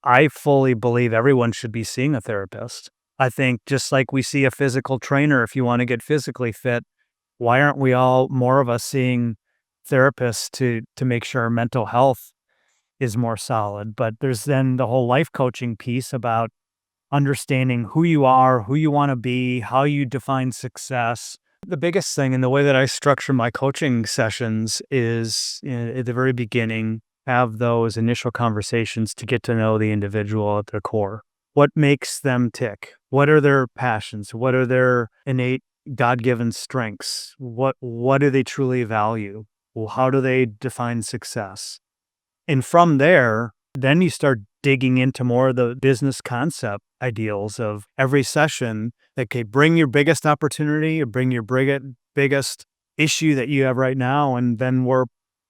I fully believe everyone should be seeing a therapist. I think just like we see a physical trainer if you want to get physically fit, why aren't we all more of us seeing therapists to make sure our mental health is more solid? But there's then the whole life coaching piece about understanding who you are, who you want to be, how you define success. The biggest thing in the way that I structure my coaching sessions is at the very beginning, have those initial conversations to get to know the individual at their core. What makes them tick? What are their passions? What are their innate God-given strengths? What do they truly value? Well, how do they define success? And from there, then you start digging into more of the business concept ideals of every session. Okay, bring your biggest opportunity or bring your biggest issue that you have right now, and then we're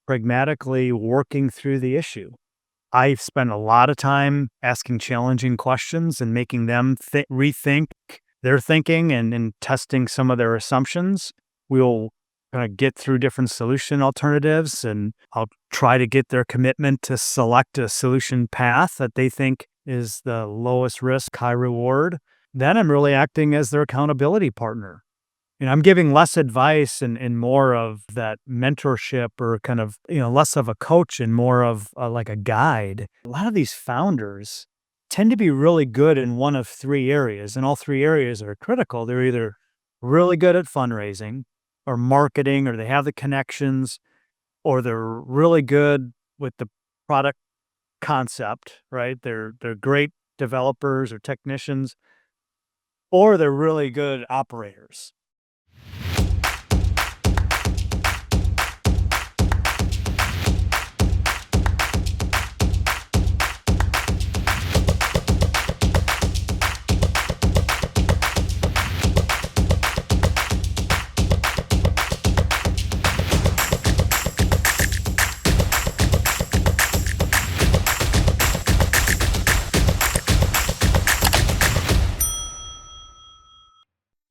pragmatically working through the issue. I've spent a lot of time asking challenging questions and making them rethink their thinking and testing some of their assumptions. We'll kind of get through different solution alternatives, and I'll try to get their commitment to select a solution path that they think is the lowest risk, high reward. Then I'm really acting as their accountability partner. And I'm giving less advice and more of that mentorship or kind of, less of a coach and more of like a guide. A lot of these founders tend to be really good in one of three areas, and all three areas are critical. They're either really good at fundraising or marketing, or they have the connections, or they're really good with the product concept, right? They're great developers or technicians, or they're really good operators.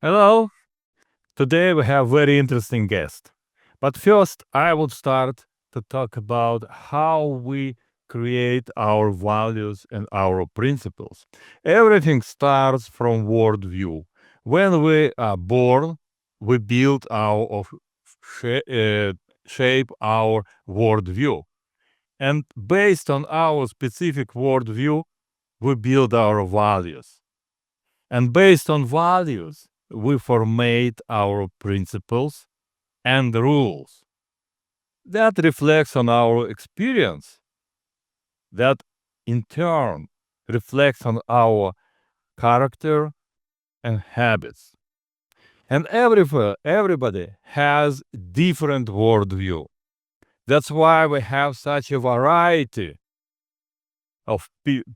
Hello. Today we have very interesting guest. But first, I would start to talk about how we create our values and our principles. Everything starts from worldview. When we are born, we build shape our worldview. And based on our specific worldview, we build our values. And based on values, we formate our principles and rules. That reflects on our experience. That in turn reflects on our character and habits. And everybody has different worldview. That's why we have such a variety of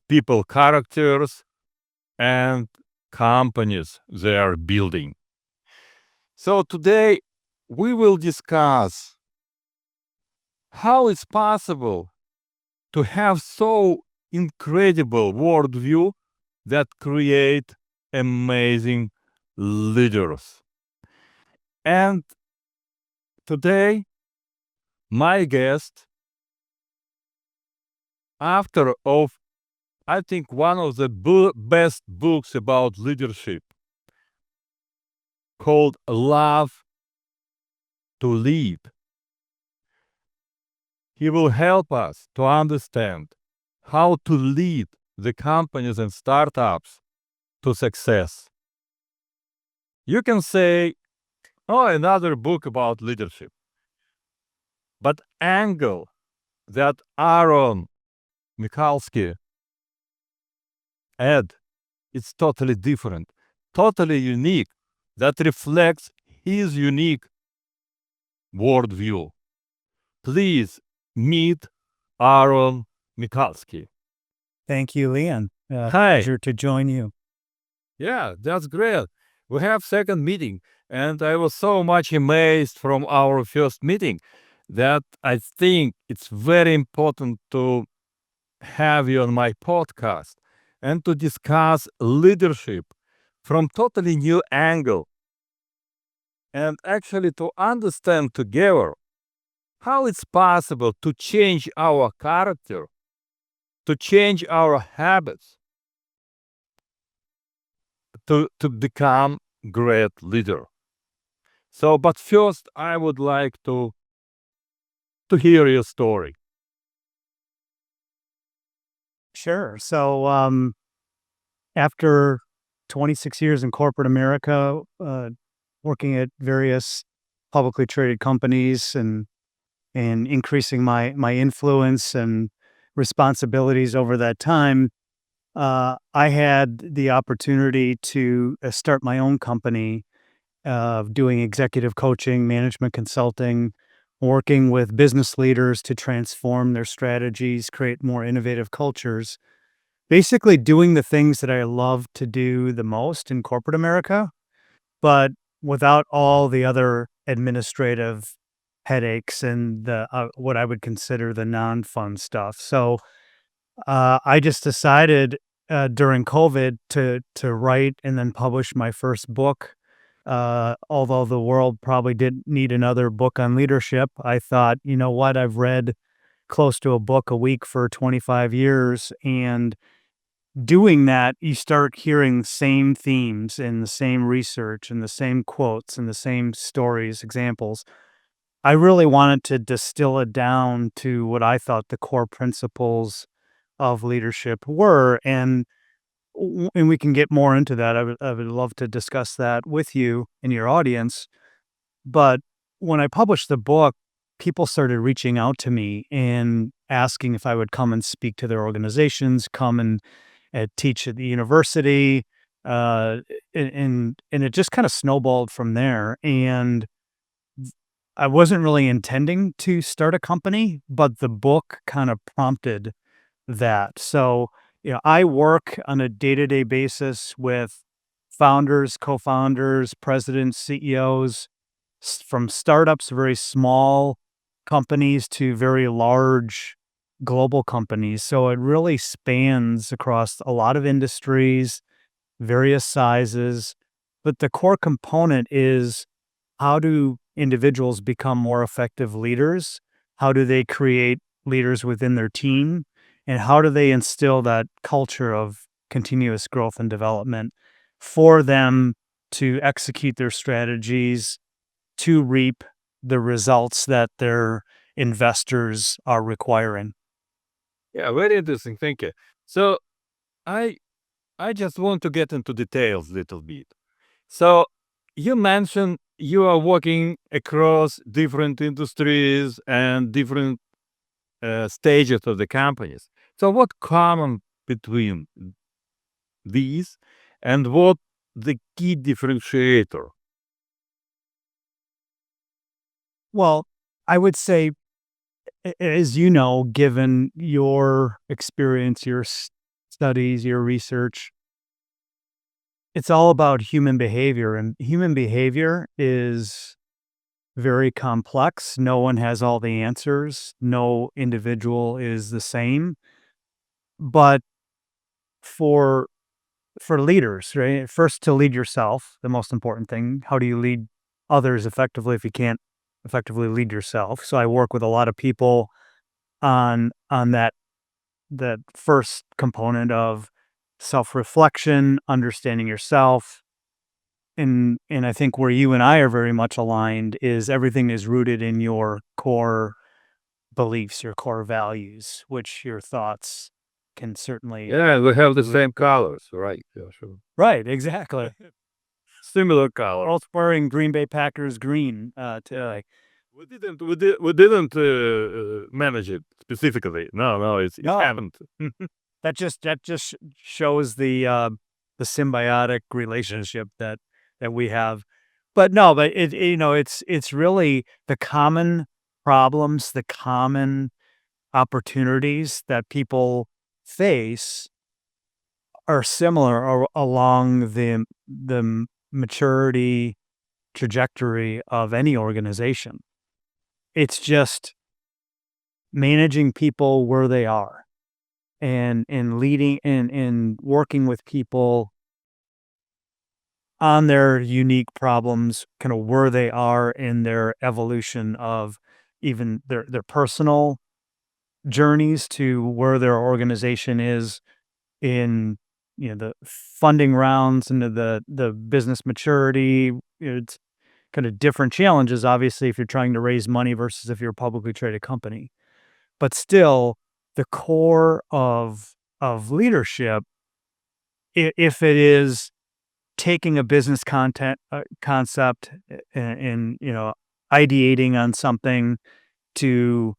people characters and companies they are building. So today we will discuss how it's possible to have so incredible worldview that create amazing leaders. And today, my guest, author of, I think, one of the best books about leadership called Love to Lead. He will help us to understand how to lead the companies and startups to success. You can say, oh, another book about leadership. But angle that Aaron Mikulsky add, it's totally different, totally unique, that reflects his unique worldview. Please meet Aaron Mikulsky. Thank you, Leon. Hi. Pleasure to join you. Yeah, that's great. We have second meeting, and I was so much amazed from our first meeting that I think it's very important to have you on my podcast and to discuss leadership from totally new angle, and actually to understand together how it's possible to change our character, to change our habits to become great leader. So, but first, I would like to hear your story. Sure. So, after 26 years in corporate America, working at various publicly traded companies and increasing my influence and responsibilities over that time, I had the opportunity to start my own company of doing executive coaching, management consulting, working with business leaders to transform their strategies, create more innovative cultures. Basically, doing the things that I love to do the most in corporate America, but without all the other administrative headaches and the what I would consider the non-fun stuff. So I just decided during COVID to write and then publish my first book. Although the world probably didn't need another book on leadership, I thought, you know what, I've read close to a book a week for 25 years, and doing that, you start hearing the same themes and the same research and the same quotes and the same stories, examples. I really wanted to distill it down to what I thought the core principles of leadership were, and we can get more into that. I would love to discuss that with you and your audience. But when I published the book, people started reaching out to me and asking if I would come and speak to their organizations, come and teach at the university, and it just kind of snowballed from there. And I wasn't really intending to start a company, but the book kind of prompted that. So, I work on a day-to-day basis with founders, co-founders, presidents, CEOs, from startups, very small companies to very large global companies. So it really spans across a lot of industries, various sizes. But the core component is, how do individuals become more effective leaders? How do they create leaders within their team? And how do they instill that culture of continuous growth and development for them to execute their strategies to reap the results that their investors are requiring? Yeah, very interesting. Thank you. So, I I just want to get into details a little bit. So, you mentioned you are working across different industries and different stages of the companies. So, what common between these, and what the key differentiator? Well, I would say, as you know, given your experience, your studies, your research, it's all about human behavior, and human behavior is very complex. No one has all the answers. No individual is the same. But for leaders, right? First, to lead yourself, the most important thing. How do you lead others effectively if you can't effectively lead yourself? So I work with a lot of people on that first component of self-reflection, understanding yourself. And I think where you and I are very much aligned is everything is rooted in your core beliefs, your core values, which your thoughts can certainly. Yeah, we have the same colors, right? Yeah, sure. Right, exactly. Similar color. Both wearing Green Bay Packers green, today. We didn't manage it specifically. No, no, it No, happened. that just shows the symbiotic relationship that we have. But no, but it's really the common problems, the common opportunities that people face are similar along the maturity trajectory of any organization. It's just managing people where they are, and leading and working with people on their unique problems, kind of where they are in their evolution of even their personal journeys to where their organization is in, the funding rounds, into the business maturity. It's kind of different challenges, obviously, if you're trying to raise money versus if you're a publicly traded company. But still, the core of leadership, if it is taking a business concept and, ideating on something to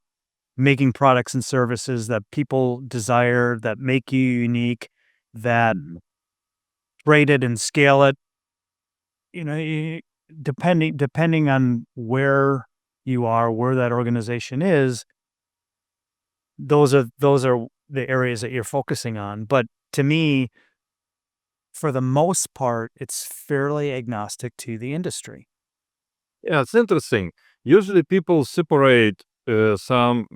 making products and services that people desire, that make you unique, that rate it and scale it, you know, y depending on where you are, where that organization is, those are the areas that you're focusing on. But to me, for the most part, it's fairly agnostic to the industry. Yeah, it's interesting. Usually people separate some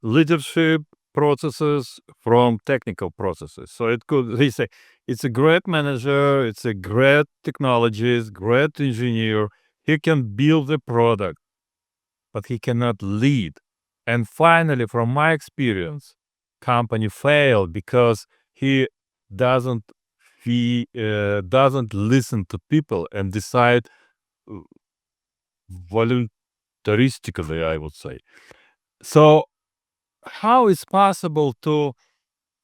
leadership processes from technical processes. So they say it's a great manager, it's a great technologist, great engineer. He can build a product, but he cannot lead. And finally, from my experience, company failed because doesn't he doesn't listen to people and decide uh, voluntaristically, I would say. So how is possible to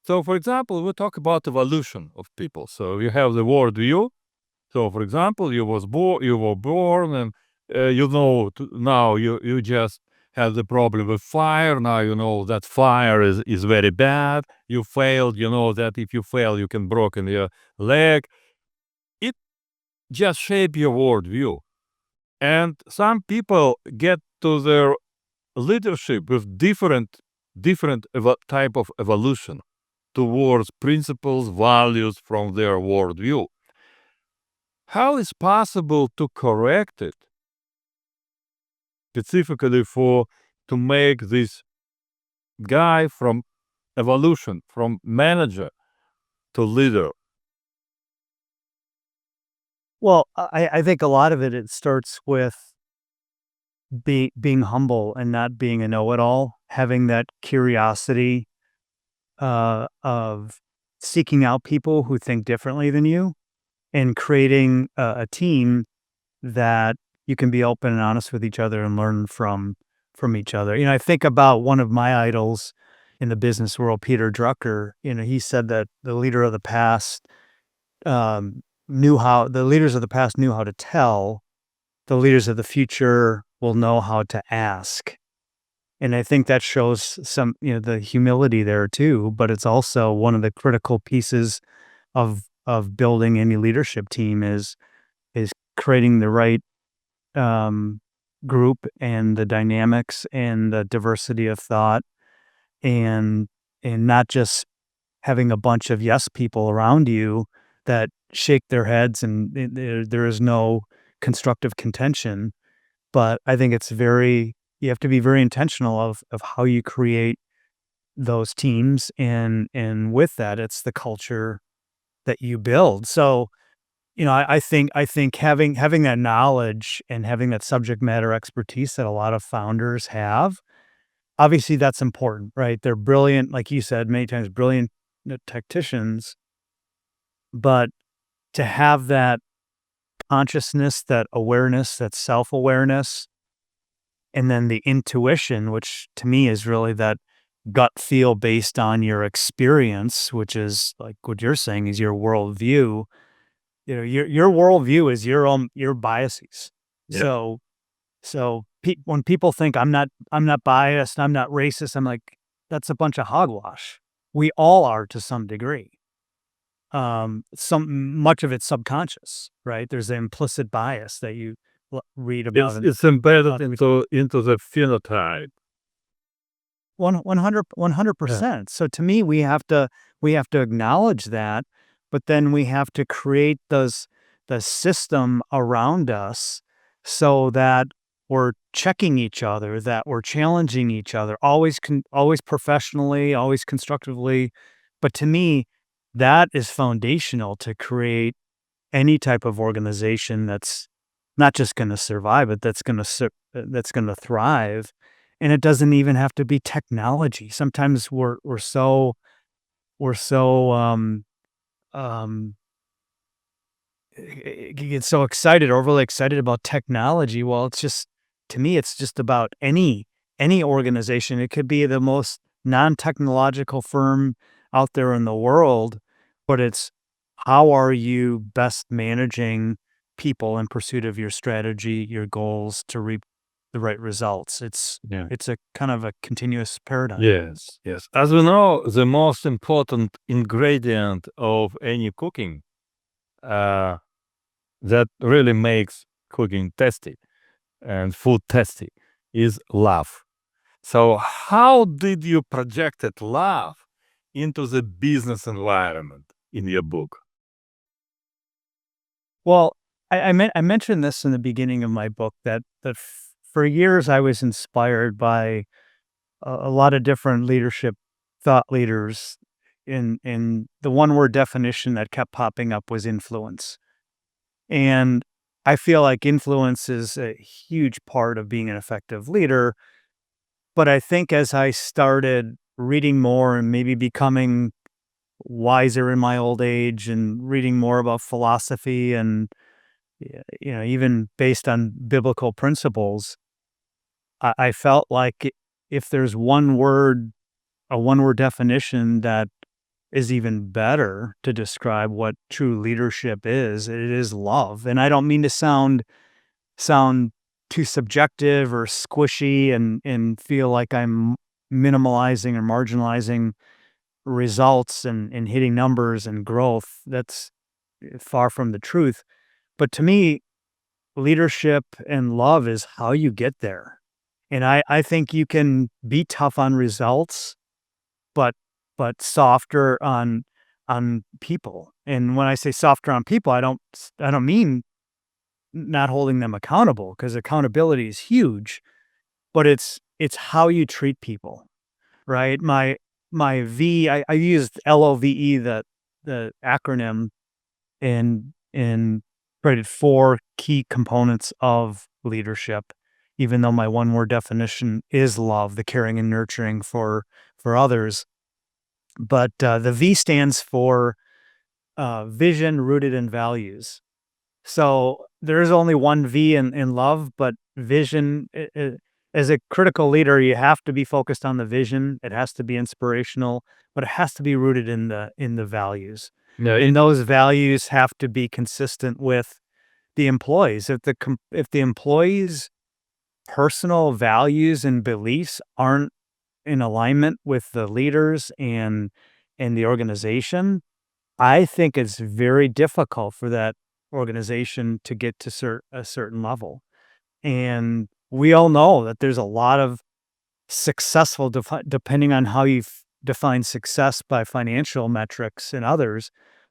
so for example, we talk about evolution of people. So you have the worldview. So for example, you were born and now you just have the problem with fire. Now you know that fire is very bad. You failed, you know that if you fail, you can broken your leg. It just shape your worldview. And some people get to their leadership with different type of evolution towards principles, values from their worldview. How is possible to correct it specifically for to make this guy from evolution, from manager to leader? Well, I think a lot of it starts with being humble and not being a know-it-all, having that curiosity, of seeking out people who think differently than you and creating a team that you can be open and honest with each other and learn from each other. I think about one of my idols in the business world, Peter Drucker. He said that the leaders of the past knew how to tell, the leaders of the future will know how to ask. And I think that shows some, the humility there too, but it's also one of the critical pieces of building any leadership team is creating the right um, group and the dynamics and the diversity of thought and not just having a bunch of yes people around you that shake their heads and there is no constructive contention. But I think you have to be very intentional of how you create those teams, and with that, it's the culture that you build. So, I think having that knowledge and having that subject matter expertise that a lot of founders have, obviously that's important, right? They're brilliant, like you said many times, brilliant tacticians, but to have that consciousness, that awareness, that self-awareness, and then the intuition, which to me is really that gut feel based on your experience, which is like what you're saying is your worldview. Your worldview is your biases. Yeah. When people think I'm not biased, I'm not racist, I'm like, that's a bunch of hogwash. We all are to some degree. Some much of it's subconscious, right? There's an implicit bias that you read about in It's embedded about into the phenotype. one hundred Yeah. percent. So to me, we have to acknowledge that, but then we have to create the system around us so that we're checking each other, that we're challenging each other, always professionally, always constructively. But to me, that is foundational to create any type of organization that's not just going to survive, but that's going to thrive. And it doesn't even have to be technology. Sometimes we're so um get so excited, overly excited about technology. Well, it's just to me, it's just about any organization. It could be the most non-technological firm out there in the world, but it's how are you best managing people in pursuit of your strategy, your goals to reap the right results. Yeah. It's a kind of a continuous paradigm. Yes, yes. As we know, the most important ingredient of any cooking uh, that really makes cooking tasty and food tasty is love. So, how did you projected love into the business environment in your book? Well, I mentioned this in the beginning of my book that for years I was inspired by a lot of different leadership thought leaders. In the one word definition that kept popping up was influence, and I feel like influence is a huge part of being an effective leader. But I think as I started reading more and maybe becoming wiser in my old age and reading more about philosophy and even based on biblical principles, I felt like if there's a one word definition that is even better to describe what true leadership is, it is love. And I don't mean to sound too subjective or squishy and feel like I'm minimalizing or marginalizing results and hitting numbers and growth. That's far from the truth. But to me, leadership and love is how you get there. And I think you can be tough on results, but softer on people. And when I say softer on people, I don't mean not holding them accountable because accountability is huge, but it's how you treat people, right? My V I used LOVE, the acronym, and created 4 key components of leadership, even though my one word definition is love, the caring and nurturing for others. But, the V stands for, vision rooted in values. So, there is only one V in love, but vision as a critical leader, you have to be focused on the vision, it has to be inspirational, but it has to be rooted in the values. Yeah, And those values have to be consistent with the employees. If the employees' personal values and beliefs aren't in alignment with the leaders and the organization, I think it's very difficult for that organization to get to a certain level. And we all know that there's a lot of successful, depending on how you define success by financial metrics and others,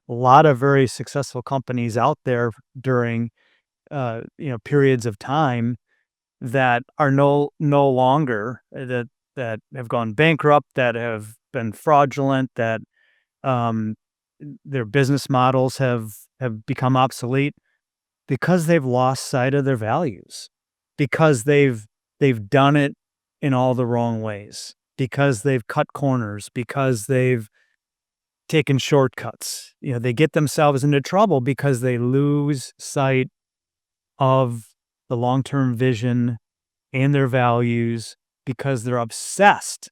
a lot of very successful companies out there during periods of time that are no longer that have gone bankrupt, that have been fraudulent, that um, their business models have become obsolete because they've lost sight of their values, because they've done it in all the wrong ways, because they've cut corners, because they've taken shortcuts. They get themselves into trouble because they lose sight of the long-term vision and their values because they're obsessed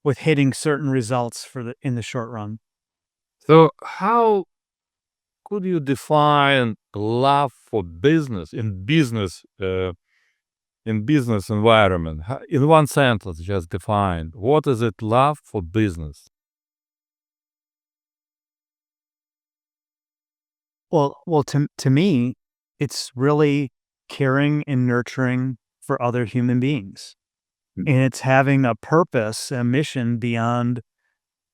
with hitting certain results in the short run. so how could you define love for business in business environment? In one sentence, just define what is it love for business? Well, to me, it's really caring and nurturing for other human beings. And it's having a purpose, a mission beyond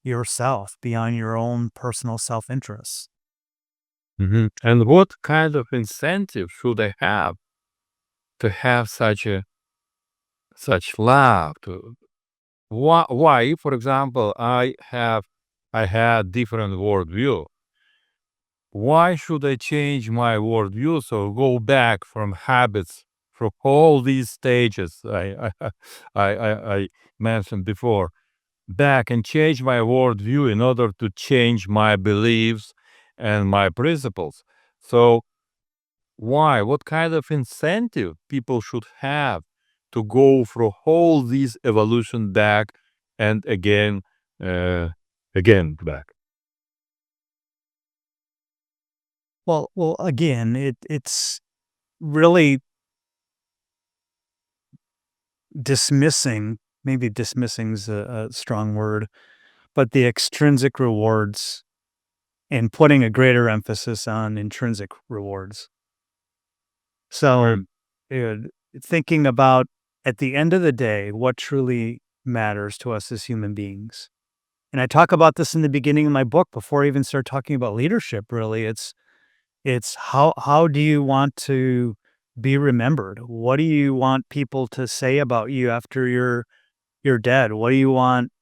yourself, beyond your own personal self-interests. And what kind of incentive should I have to have such love? Why, for example, I had different worldview. Why should I change my worldview? So go back from habits through all these stages I mentioned before back and change my worldview in order to change my beliefs and my principles. So why? What kind of incentive people should have to go through all these evolution back and uh, again back? Well, again, it's really dismissing, maybe dismissing's a strong word, but the extrinsic rewards and putting a greater emphasis on intrinsic rewards. So, Right. uh, thinking about at the end of the day, what truly matters to us as human beings. And I talk about this in the beginning of my book before I even start talking about leadership, really. It's how do you want to be remembered? What do you want people to say about you after you're dead? What do you want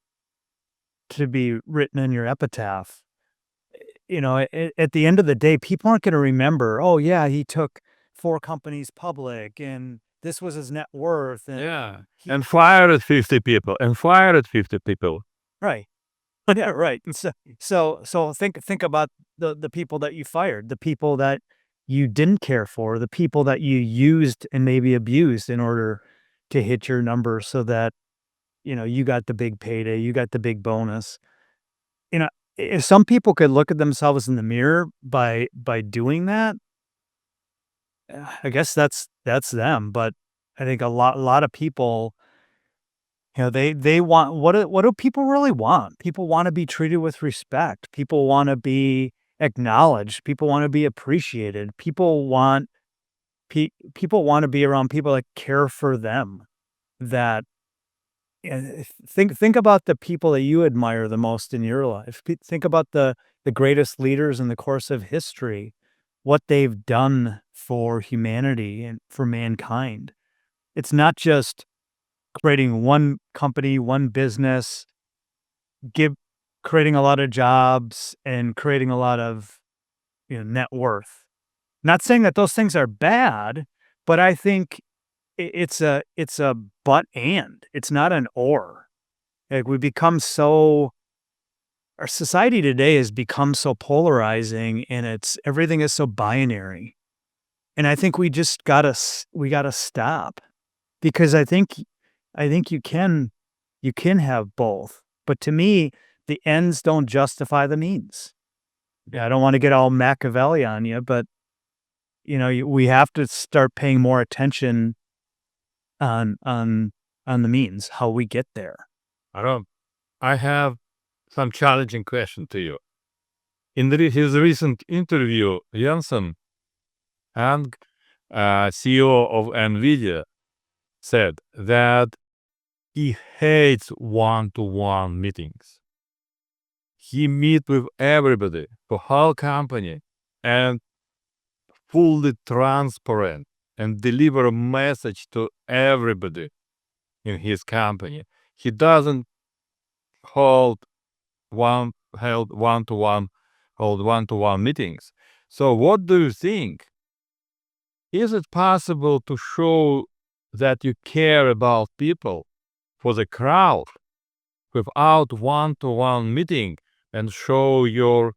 to be written in your epitaph? At the end of the day, people aren't going to remember, oh, yeah, he took 4 companies public and this was his net worth. And Yeah. he, And fired 50 people. And fired 50 people. right. Yeah, right. And so think about the people that you fired, the people that you didn't care for, the people that you used and maybe abused in order to hit your number so that, you got the big payday, you got the big bonus. You know, if some people could look at themselves in the mirror by doing that, I guess that's them. But I think a lot of people, they want what do people really want? People want to be treated with respect. People want to be acknowledged. People want to be appreciated. People want to be around people that care for them. That think about the people that you admire the most in your life. Think about the greatest leaders in the course of history, what they've done for humanity and for mankind. It's not just creating one company, one business, give creating a lot of jobs and creating a lot of, net worth. Not saying that those things are bad, but I think it's a but and. It's not an or. Like we become so our society today has become so polarizing and it's everything is so binary. And I think we gotta stop because I think you can have both. But to me, the ends don't justify the means. Yeah, I don't want to get all Machiavelli on you, but we have to start paying more attention on the means, how we get there. I don't. I have some challenging question to you. In his recent interview, Jensen Ang, CEO of NVIDIA, said that he hates one-to-one meetings. He meet with everybody, the whole company, and fully transparent and deliver a message to everybody in his company. He doesn't hold one held one-to-one hold one-to-one meetings. So what do you think? Is it possible to show that you care about people for the crowd without one-to-one meeting and show your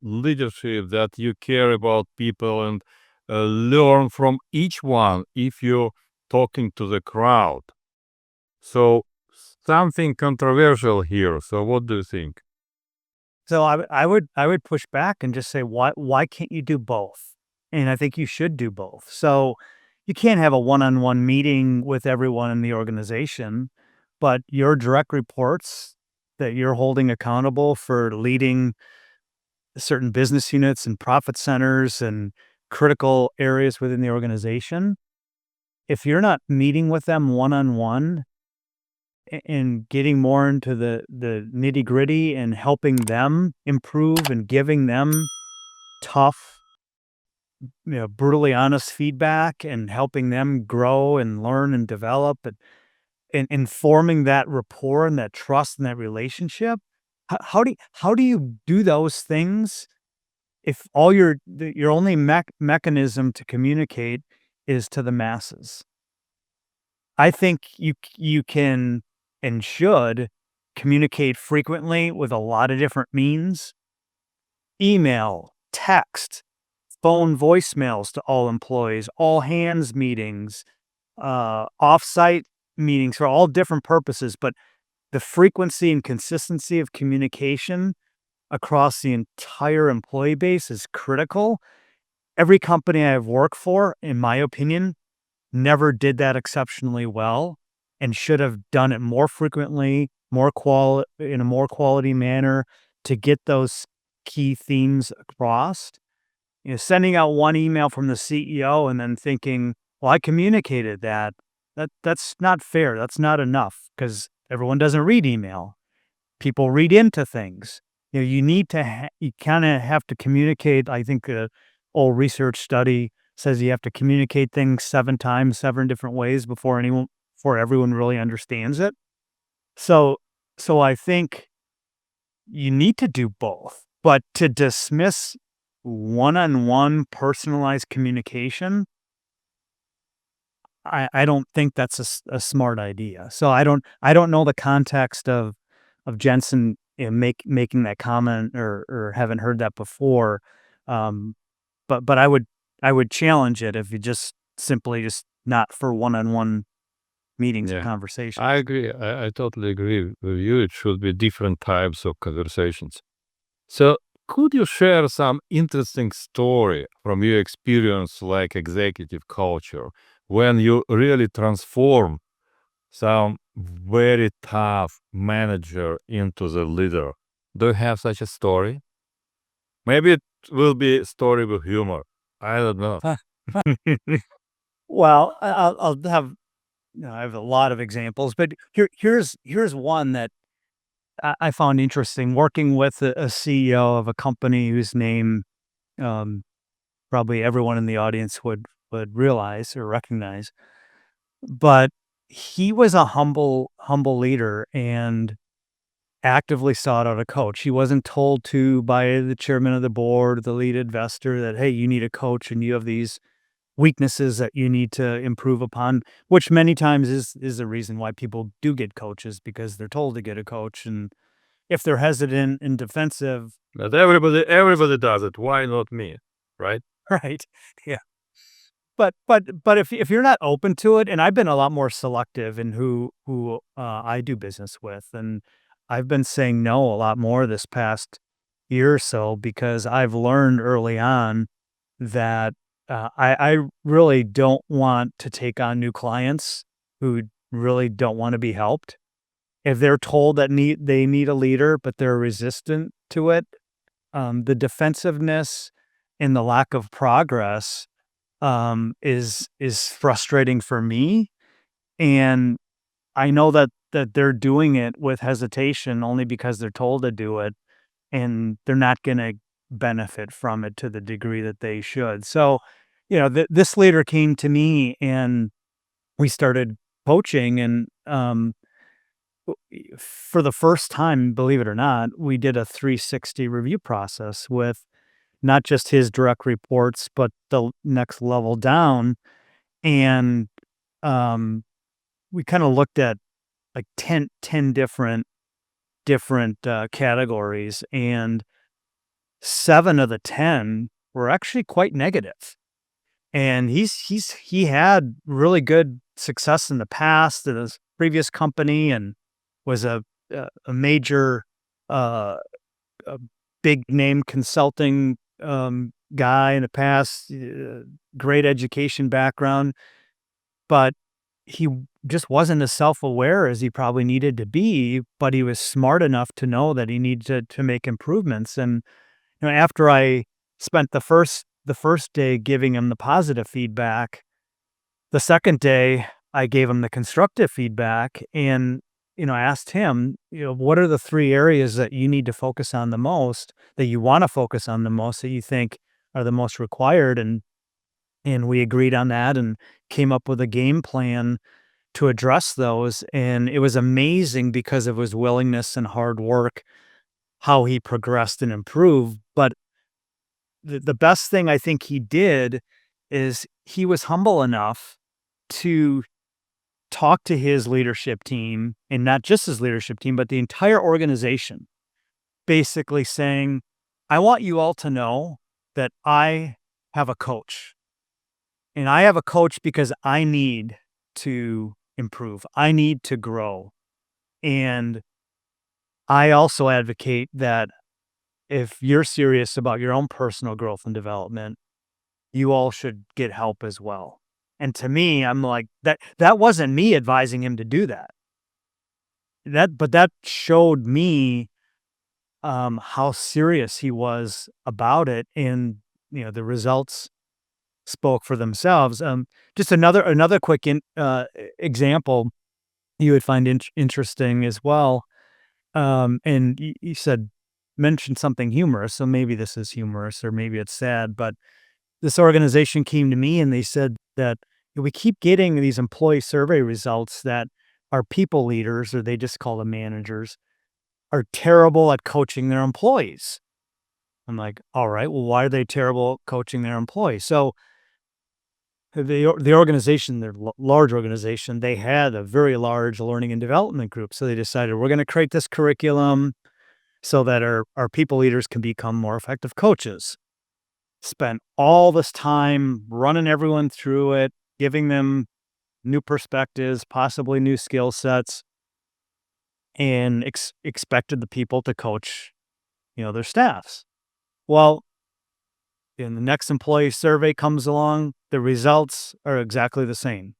leadership that you care about people and learn from each one if you're talking to the crowd? So something controversial here. So what do you think? So I would push back and just say, why can't you do both? And I think you should do both. So you can't have a one-on-one meeting with everyone in the organization, but your direct reports that you're holding accountable for leading certain business units and profit centers and critical areas within the organization, if you're not meeting with them one-on-one and getting more into the nitty-gritty and helping them improve and giving them tough, brutally honest feedback and helping them grow and learn and develop and forming that rapport and that trust and that relationship. How do you do those things if all your only mechanism to communicate is to the masses. I think you can and should communicate frequently with a lot of different means, email, text, phone voicemails to all employees, all hands meetings, offsite meetings for all different purposes, but the frequency and consistency of communication across the entire employee base is critical. Every company I've worked for, in my opinion, never did that exceptionally well and should have done it more frequently, in a more quality manner to get those key themes across. Sending out one email from the CEO and then thinking, "Well, I communicated that." That's not fair. That's not enough because everyone doesn't read email. People read into things. You need to you kinda have to communicate. I think a old research study says you have to communicate things 7 times, 7 different ways before everyone really understands it. So so I think you need to do both, but to dismiss one-on-one personalized communication, I don't think that's a smart idea. So I don't know the context of Jensen, making that comment or haven't heard that before. Um, but I would challenge it if you just simply just not for one-on-one meetings or Yeah, conversations. I agree. I totally agree with you. It should be different types of conversations. So, could you share some interesting story from your experience, like executive culture, when you really transform some very tough manager into the leader? Do you have such a story? Maybe it will be a story with humor. I don't know. Well, I'll have I have a lot of examples, but here's one that I found interesting. Working with a CEO of a company whose name um, probably everyone in the audience would realize or recognize, but he was a humble leader and actively sought out a coach. He wasn't told to by the chairman of the board, the lead investor, that hey, you need a coach and you have these weaknesses that you need to improve upon, which many times is the reason why people do get coaches because they're told to get a coach. And if they're hesitant and defensive, But everybody does it. Why not me? Right? right? Yeah. But if you're not open to it, and I've been a lot more selective in who I do business with, and I've been saying no a lot more this past year or so because I've learned early on that I really don't want to take on new clients who really don't want to be helped. If they're told that they need a leader, but they're resistant to it, the defensiveness and the lack of progress is frustrating for me, and I know that they're doing it with hesitation only because they're told to do it, and they're not gonna benefit from it to the degree that they should. So, this leader came to me, and we started coaching, and, for the first time, believe it or not, we did a 360 review process with not just his direct reports, but the next level down, and Um, we kinda looked at, like, ten different categories, and 7 of the 10 were actually quite negative. And he had really good success in the past at his previous company and was a major, uh, a big name consulting, guy in the past, great education background. But he just wasn't as self-aware as he probably needed to be, but he was smart enough to know that he needed to make improvements, and, after I spent the first day giving him the positive feedback, the second day, I gave him the constructive feedback and, asked him, "What are the 3 areas that you need to focus on the most, that you wanna focus on the most, that you think are the most required?" And we agreed on that and came up with a game plan to address those, and it was amazing because of his willingness and hard work, how he progressed and improved. But the best thing I think he did is he was humble enough to talk to his leadership team, and not just his leadership team, but the entire organization, basically saying, I want you all to know that I have a coach. And I have a coach because I need to improve. I need to grow. And I also advocate that if you're serious about your own personal growth and development, you all should get help as well. And to me, I'm like, that wasn't me advising him to do that. But that showed me how serious he was about it, and the results spoke for themselves. Just another quick example you would find interesting as well. And you said mentioned something humorous, so maybe this is humorous or maybe it's sad. But this organization came to me and they said that we keep getting these employee survey results that our people leaders, or they just call them managers, are terrible at coaching their employees. I'm like, all right, well, why are they terrible at coaching their employees? So the organization, their large organization, they had a very large learning and development group. So they decided we're going to create this curriculum so that our people leaders can become more effective coaches. Spent all this time running everyone through it, giving them new perspectives, possibly new skill sets, and expected the people to coach, their staffs. Well, and the next employee survey comes along, the results are exactly the same.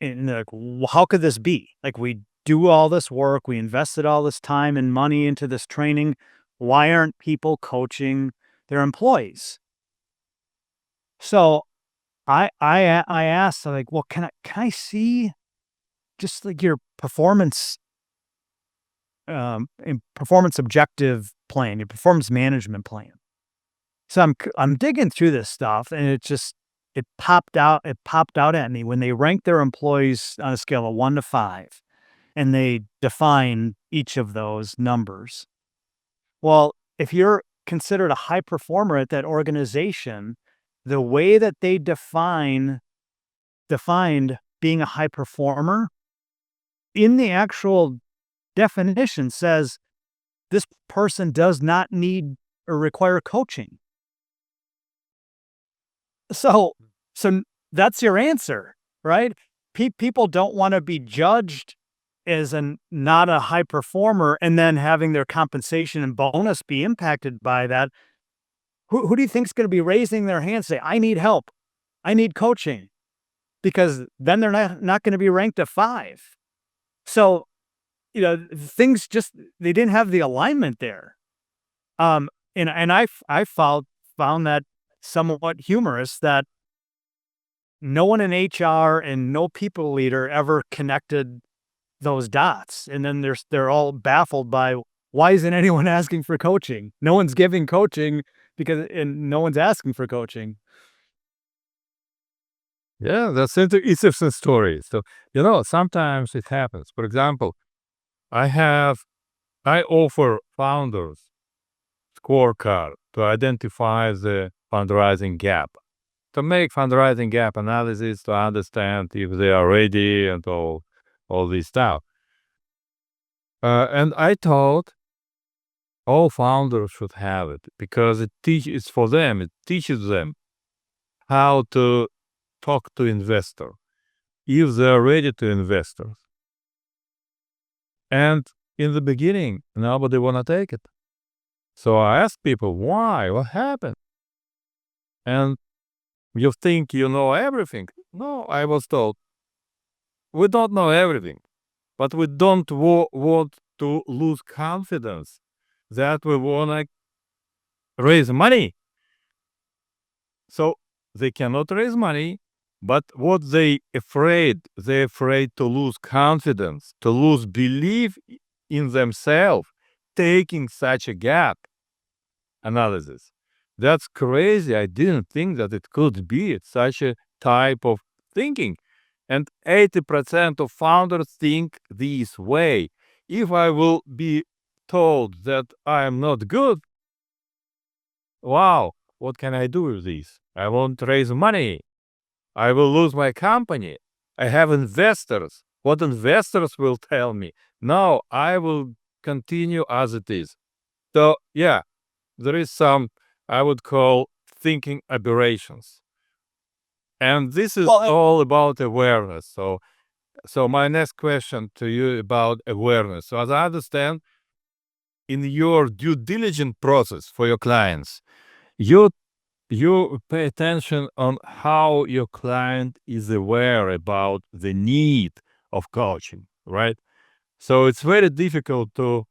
And they're like, how could this be? Like, we do all this work, we invested all this time and money into this training. Why aren't people coaching their employees? So I asked, like, well, can I see just like your performance objective plan, your performance management plan? So I'm digging through this stuff, and it popped out at me when they ranked their employees on a scale of 1 to 5, and they define each of those numbers. Well, if you're considered a high performer at that organization, the way that they defined being a high performer in the actual definition says this person does not need or require coaching. So so that's your answer, right? People don't wanna be judged as not a high performer and then having their compensation and bonus be impacted by that. Who do you think is gonna be raising their hand, say, "I need help. I need coaching," because then they're not gonna be ranked a 5. So, things just they didn't have the alignment there. And I found that somewhat humorous that no one in HR and no people leader ever connected those dots. And then they're all baffled by, why isn't anyone asking for coaching? No one's giving coaching and no one's asking for coaching. Yeah, that's interesting story. So, sometimes it happens. For example, I offer founders scorecard to identify the fundraising gap, to make fundraising gap analysis, to understand if they are ready and all this stuff. And I thought all founders should have it because it's for them. It teaches them how to talk to investor if they're ready to investors. And in the beginning, nobody wanna take it. So I asked people, why? What happened? And you think you know everything? No, I was told, we don't know everything, but we don't want to lose confidence that we wanna raise money. So they cannot raise money, but what they're afraid to lose confidence, to lose belief in themselves, taking such a gap analysis. That's crazy. I didn't think that it could be such a type of thinking. And 80% of founders think this way. If I will be told that I am not good, wow, what can I do with this? I won't raise money. I will lose my company. I have investors. What investors will tell me? No, I will continue as it is. So, yeah, there is some, I would call, thinking aberrations. And this is Well, all about awareness. So my next question to you about awareness. So as I understand, in your due diligence process for your clients, you pay attention on how your client is aware about the need of coaching, right? So it's very difficult to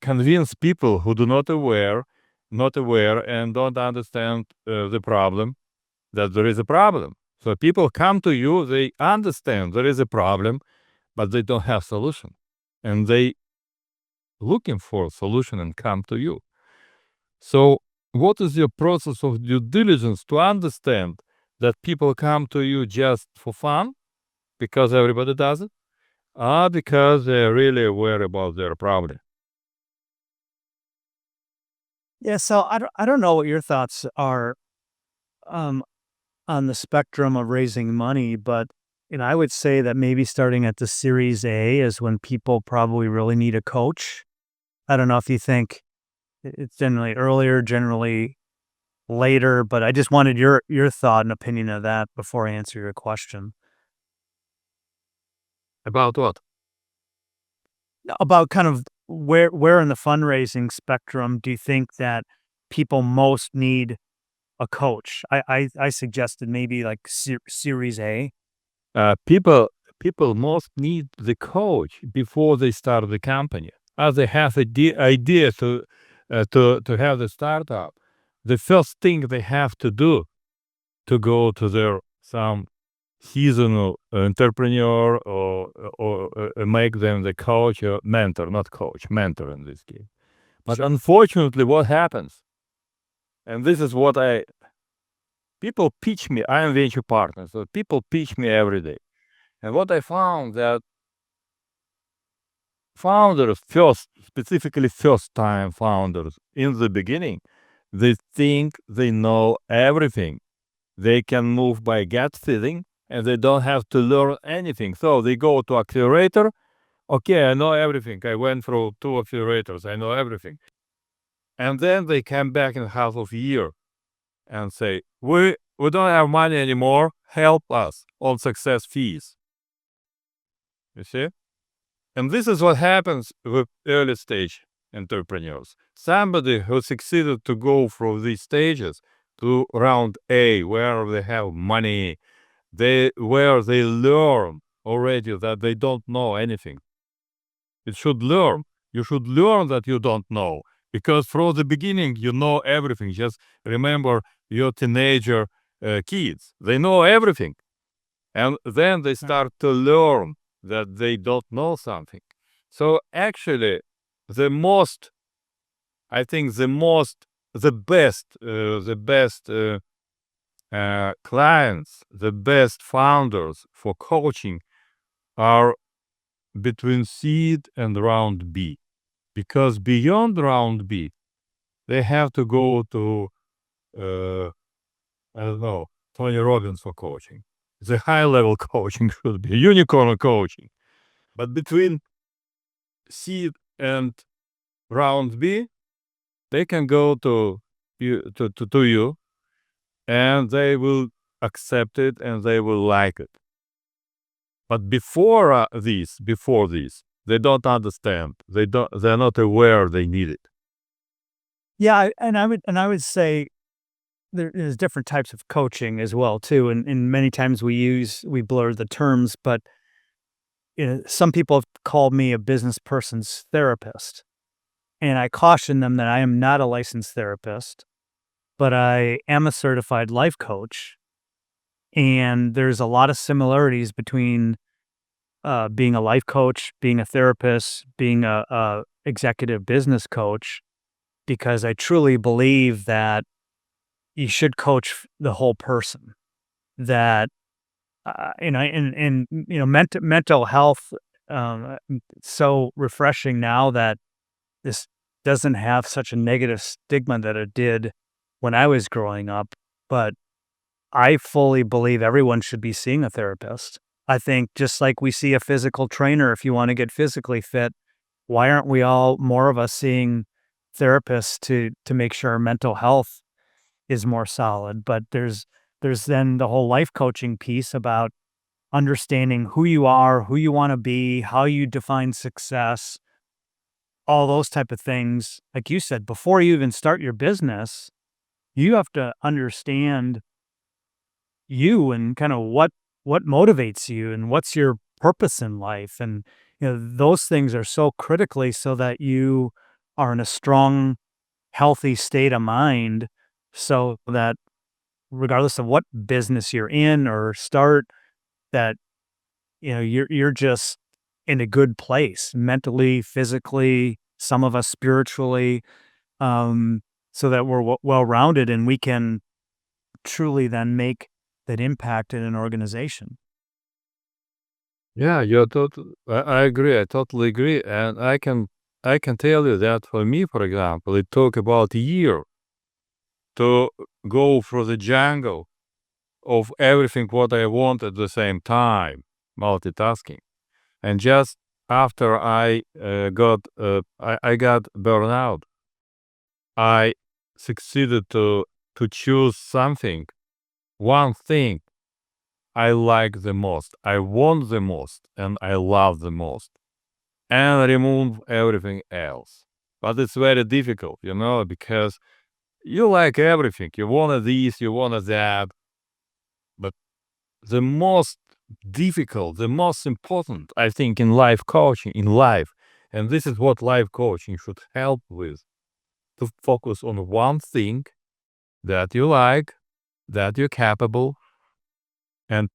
convince people who do not aware and don't understand the problem, that there is a problem. So people come to you, they understand there is a problem, but they don't have solution, and they looking for a solution and come to you. So what is your process of due diligence to understand that people come to you just for fun because everybody does it, or because they're really aware about their problem? yeah, so I don't know what your thoughts are, um, on the spectrum of raising money, but, I would say that maybe starting at the Series A is when people probably really need a coach. I don't know if you think it's generally earlier, generally later, but I just wanted your thought and opinion of that before I answer your question. About what? About kind of where in the fundraising spectrum do you think that people most need a coach? I suggested maybe like Series A. People most need the coach before they start the company. As they have idea to have the startup, the first thing they have to do to go to their some seasonal entrepreneur or make them the coach or mentor, not coach, mentor in this case. But unfortunately, what happens, and this is what people pitch me. I am venture partner, so people pitch me every day. And what I found that founders, specifically first-time founders, in the beginning, they think they know everything. They can move by gut feeling, and they don't have to learn anything. So they go to accelerator. Okay, I know everything. I went through 2 accelerators. I know everything. And then they come back in half of a year and say, we don't have money anymore. Help us on success fees. You see? And this is what happens with early stage entrepreneurs. Somebody who succeeded to go through these stages to round A, where they have money, where they learn already that they don't know anything. You should learn. You should learn that you don't know, because from the beginning you know everything. Just remember your teenager kids. They know everything, and then they start to learn that they don't know something. So actually, the most, I think, the best clients, the best founders for coaching are between seed and round B, because beyond round B, they have to go to I don't know, Tony Robbins for coaching. The high level coaching should be unicorn coaching. But between seed and round B, they can go to you, and they will accept it and they will like it. But before this, they don't understand. They're not aware they need it. Yeah, and I would say there's different types of coaching as well too, and many times we blur the terms, but some people have called me a business person's therapist, and I caution them that I am not a licensed therapist, but I am a certified life coach, and there's a lot of similarities between being a life coach, being a therapist, being a executive business coach, because I truly believe that you should coach the whole person. That mental health. It's so refreshing now that this doesn't have such a negative stigma that it did when I was growing up. but I fully believe everyone should be seeing a therapist. I think just like we see a physical trainer if you want to get physically fit, why aren't we all more of us seeing therapists to make sure our mental health is more solid? But there's then the whole life coaching piece about understanding who you are, who you want to be, how you define success, all those type of things. Like you said, before you even start your business, you have to understand you and kind of what motivates you and what's your purpose in life. And those things are so critically so that you are in a strong, healthy state of mind, so that regardless of what business you're in or start, that you're just in a good place mentally, physically, some of us spiritually, um, so that we're well-rounded and we can truly then make that impact in an organization. Yeah, I agree. I totally agree, and I can tell you that for me, for example, it took about a year to go through the jungle of everything what I want at the same time, multitasking. And just after I got burnout, I succeeded to choose something, one thing I like the most, I want the most, and I love the most, and remove everything else. But it's very difficult, because you like everything. You want this, you want that, but the most difficult, the most important, I think, in life coaching, in life, and this is what life coaching should help with, to focus on one thing that you like, that you're capable, and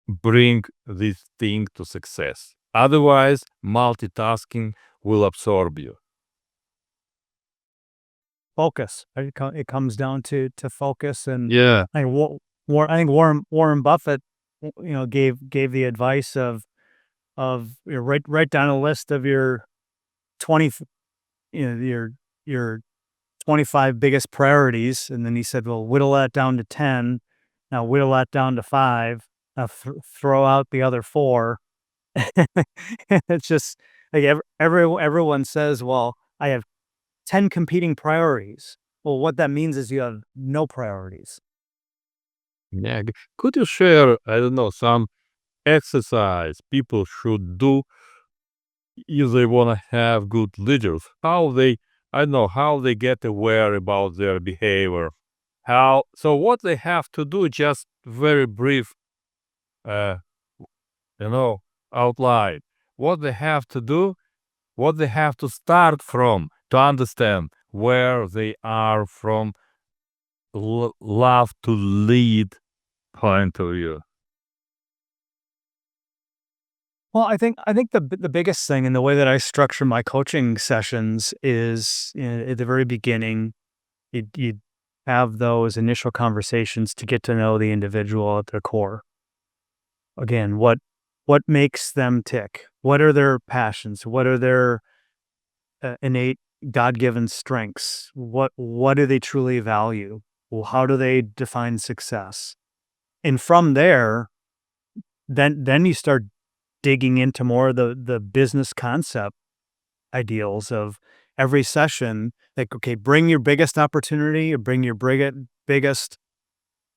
bring this thing to success. Otherwise, multitasking will absorb you. Focus. Right? It comes down to focus, and Yeah. I I think Warren Buffett, gave the advice of write down a list of your 20, your 25 biggest priorities, and then he said, well, whittle that down to 10. Now whittle that down to 5. Now throw out the other 4. It's just like everyone says, well, I have 10 competing priorities. Well, what that means is you have no priorities. Yeah. Could you share, I don't know, some exercise people should do if they want to have good leaders? I don't know, how they get aware about their behavior. What they have to do, just very brief, uh, you know, outline. What they have to do, what they have to start from to understand where they are from love to lead point of view. Well, I think the biggest thing in the way that I structure my coaching sessions is, at the very beginning, you have those initial conversations to get to know the individual at their core. Again, what makes them tick? What are their passions? What are their innate God-given strengths? What do they truly value? Well, how do they define success? And from there, then you start digging into more of the business concept ideals of every session. Like, okay, bring your biggest opportunity or bring your biggest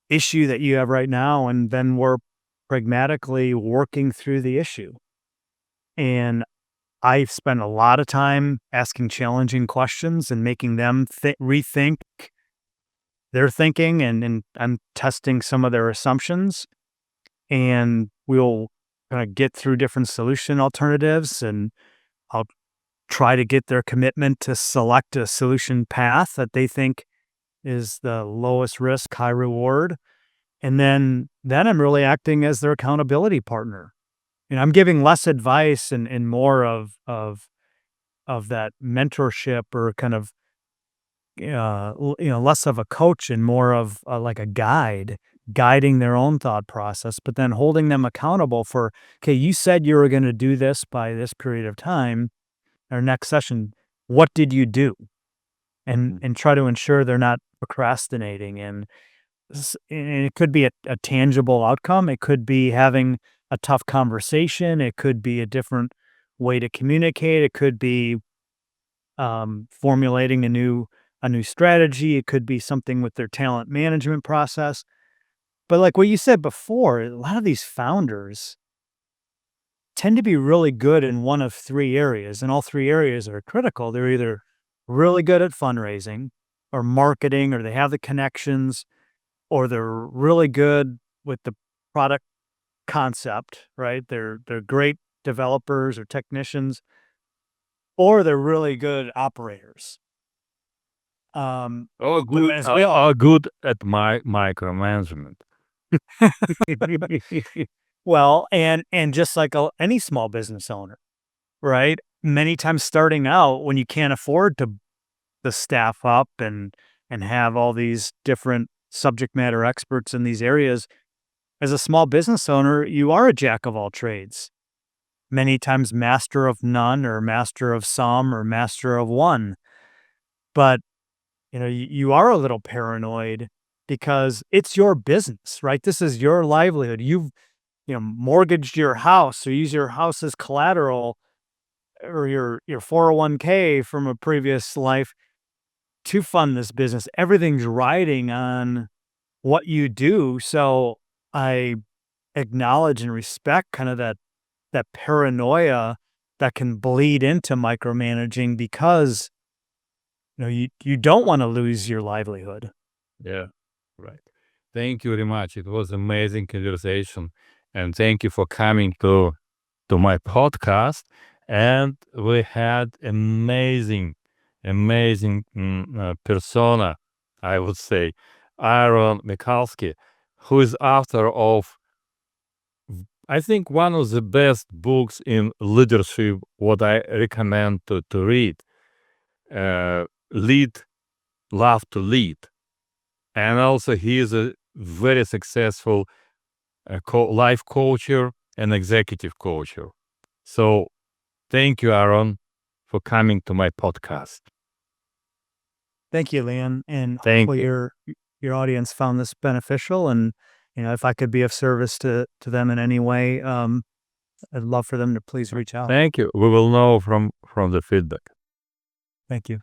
issue that you have right now, and then we're pragmatically working through the issue. And I've spent a lot of time asking challenging questions and making them rethink their thinking, and I'm testing some of their assumptions, and we'll kind of get through different solution alternatives, and I'll try to get their commitment to select a solution path that they think is the lowest risk, high reward. And then I'm really acting as their accountability partner. I'm giving less advice and more of that mentorship, or kind of less of a coach and more of like a guide, guiding their own thought process, but then holding them accountable for, okay, you said you were going to do this by this period of time. Our next session, what did you do? And try to ensure they're not procrastinating. And and it could be a tangible outcome. It could be having a tough conversation. It could be a different way to communicate. It could be formulating a new strategy. It could be something with their talent management process. But like what you said before, a lot of these founders tend to be really good in one of three areas, and all three areas are critical. They're either really good at fundraising or marketing, or they have the connections, or they're really good with the product concept, right? They're great developers or technicians, or they're really good operators. But as we all Are good at my micromanagement. well, and just like any small business owner, right? Many times starting out when you can't afford to the staff up and have all these different subject matter experts in these areas, as a small business owner, you are a jack of all trades. Many times master of none or master of some or master of one. But, you are a little paranoid because it's your business, right? This is your livelihood. You've, mortgaged your house or use your house as collateral or your 401k from a previous life to fund this business. Everything's riding on what you do. So I acknowledge and respect kind of that paranoia that can bleed into micromanaging because you don't want to lose your livelihood. Yeah, right. Thank you very much. It was amazing conversation, and thank you for coming to my podcast. And we had amazing persona, I would say, Aaron Mikulsky, who is author of, I think, one of the best books in leadership. What I recommend to read, Lead, Love to Lead. And also, he is a very successful life coacher and executive coacher. So, thank you, Aaron, for coming to my podcast. Thank you, Leon, and Thank hopefully you. your audience found this beneficial. And if I could be of service to them in any way, I'd love for them to please reach out. Thank you. We will know from the feedback. Thank you.